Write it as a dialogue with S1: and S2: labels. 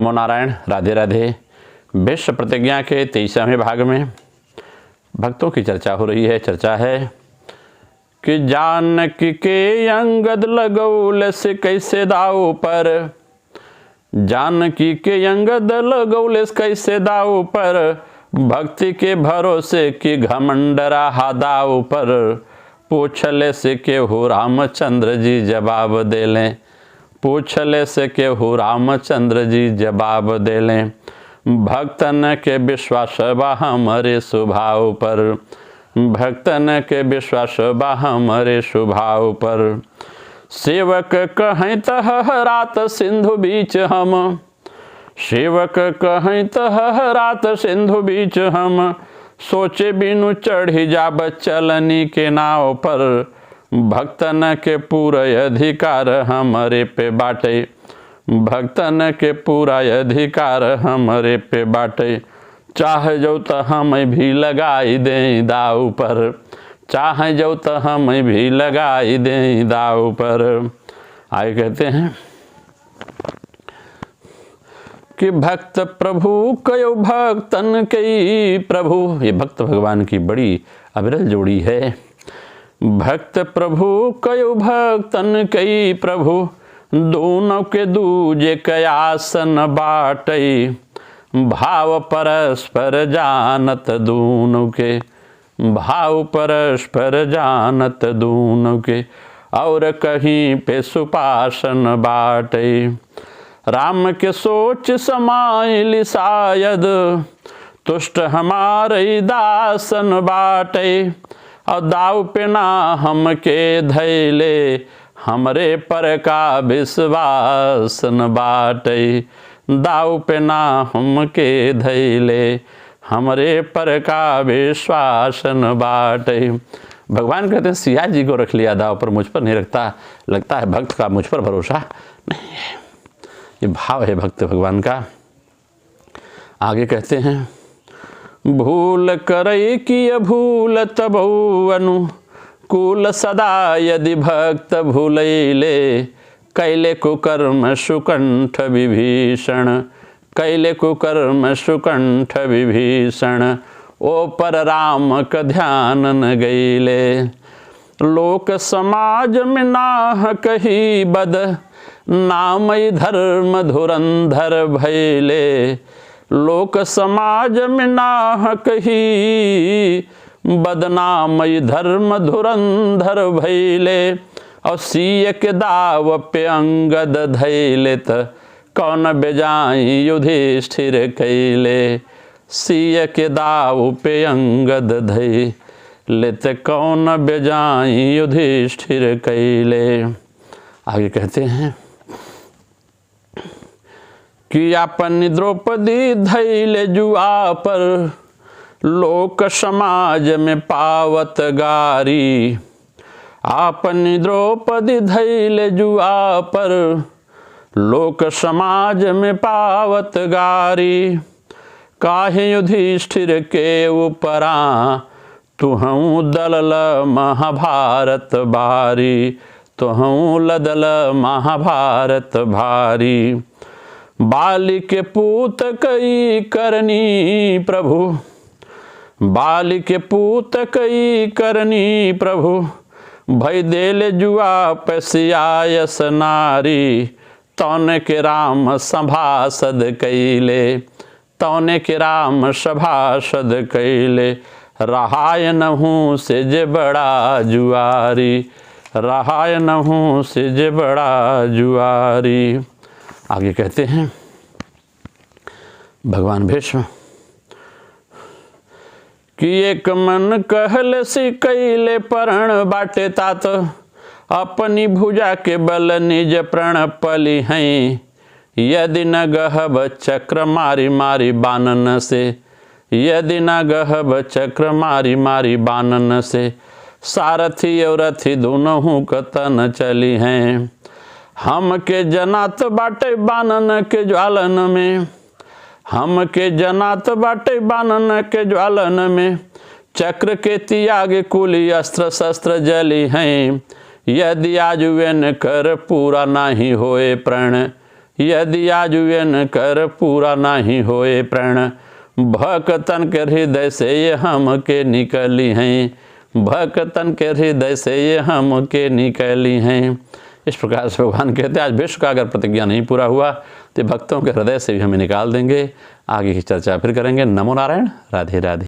S1: नमो नारायण। राधे राधे। विश्व प्रतिज्ञा के 23वें भाग में भक्तों की चर्चा हो रही है। चर्चा है कि जानकी के अंगद लगौल से कैसे दाव पर, जानकी के अंगद लगौल से कैसे दाव पर, भक्ति के भरोसे की घमंड रहा दाव पर, पूछले से केहू रामचंद्र जी जवाब दे लें, पूछले से केहू रामचंद्र जी जवाब दे लें, भक्तन के विश्वास बा हमरे स्वभाव पर, भक्तन के विश्वास बा हमरे स्वभाव पर, सेवक कहें तह रात सिंधु बीच हम, सेवक कहें तह रात सिंधु बीच हम, सोचे बिनु चढ़ी जाब चलनी के नाव पर, भक्तन के पूरा अधिकार हमरे पे बाटे, भक्तन के पूरा अधिकार हमरे पे बाटे, चाहे जो तो हम भी लगाई दें दाव पर, चाहे जो तो हम भी लगाई दें दाव पर। आगे कहते हैं कि भक्त प्रभु कयो भक्तन कई प्रभु। ये भक्त भगवान की बड़ी अविरल जोड़ी है। भक्त प्रभु कयो भक्तन कई प्रभु, दोनों के दूजे कयासन बाटई, भाव परस्पर जानत दोनों के, भाव परस्पर जानत दोनों के, और कहीं पे सुपासन बाटई, राम के सोच समाइल शायद, तुष्ट हमारे दासन बाटई, और दाव पे ना हम के धैले, हमरे पर का विश्वास न बाटई, दाव पे ना हम के धैले, हमरे पर का विश्वास न बाटई। भगवान कहते हैं सिया जी को रख लिया दाव पर, मुझ पर नहीं रखता, लगता है भक्त का मुझ पर भरोसा नहीं है। ये भाव है भक्त भगवान का। आगे कहते हैं भूल करई कि भूल तबौ अनुकूल सदा, यदि भक्त भूलैले कैले कुकर्म सुकंठ विभीषण, कैले कुकर्म सुकंठ विभीषण, ओ पर राम का ध्यान न गईले, लोक समाज में नाह कही बद, नाम धर्म धुरंधर भैले, लोक समाज में नाह कही बदनाम धर्म धुरंधर भैले, और सीय के दाव पे अंगद धैले, त कौन बेजाई युधिष्ठिर कैले, सीय के दाव पे अंगद धैले, त कौन बेजाई युधिष्ठिर कैले। आगे कहते हैं कि अपन द्रौपदी धैले जुआ पर, लोक समाज में पावत गारी, आपन द्रौपदी धैले जुआ पर, लोक समाज में पावत गारी, काहे युधिष्ठिर के ऊपरा, तुहूँ दलल महाभारत बारी, तुहूँ लदल महाभारत भारी, बाली के पूत कई करनी प्रभु, बाली के पूत कई करनी प्रभु, भई देले जुआ पसियायस नारी, तौने के राम सभासद कैले, तौने के राम सभासद कैले, रहाय नहूँ से जे बड़ा जुआरी, रहाय नहूँ से जे बड़ा जुआरी। आगे कहते हैं भगवान भीष्म कि एक मन कहल सी कैले परण बाटे तात, अपनी भुजा के बल निज प्रण पली हैं, यदि न गहब चक्र मारी मारी बानन से, यदि न गहब चक्र मारी मारी बानन से, सारथी और रथी दोनों कतन चली हैं, हम के जनात बाटे बानन के ज्वालन में, हम के जनात बाटे बानन के ज्वालन में, चक्र के त्याग कुली अस्त्र शस्त्र जली हैं, यदि आजुएन कर पूरा नहीं होए प्रण, यदि आजुयन कर पूरा नहीं होए प्रण, भक्तन के हृदय से ये हम के निकली हैं, भक्तन के हृदय से ये हम के निकली हैं। इस प्रकार से भगवान कहते हैं आज विश्व का अगर प्रतिज्ञा नहीं पूरा हुआ तो भक्तों के हृदय से भी हमें निकाल देंगे। आगे की चर्चा फिर करेंगे। नमो नारायण। राधे राधे।